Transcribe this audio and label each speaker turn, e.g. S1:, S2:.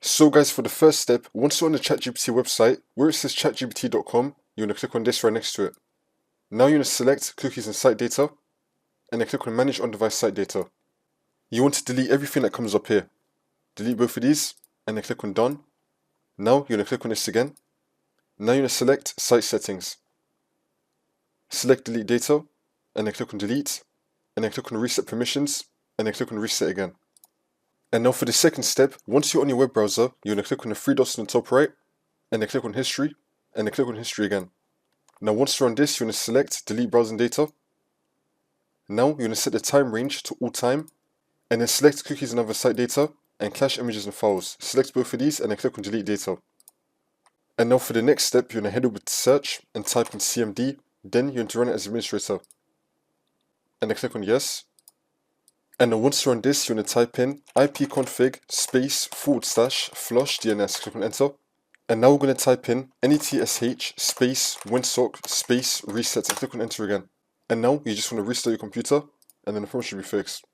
S1: So guys, for the first step, once you're on the ChatGPT website, where it says chatgpt.com, you're going to click on this right next to it. Now you're going to select cookies and site data, and then click on manage on-device site data. You want to delete everything that comes up here. Delete both of these, and then click on done. Now you're going to click on this again. Now you're going to select site settings. Select delete data, and then click on delete, and then click on reset permissions, and then click on reset again. And now for the second step, once you're on your web browser, you're going to click on the three dots on the top right, and then click on history, and then click on history again. Now once you're on this, you're going to select delete browsing data. Now you're going to set the time range to all time, and then select cookies and other site data, and cache images and files. Select both of these, and then click on delete data. And now for the next step, you're going to head over to search, and type in CMD, then you're going to run it as administrator. And then click on yes. And then once you're on this, you're going to type in ipconfig space / flush DNS. Click on enter. And now we're going to type in netsh space winsock space reset and click on enter again. And now you just want to restart your computer, and then the problem should be fixed.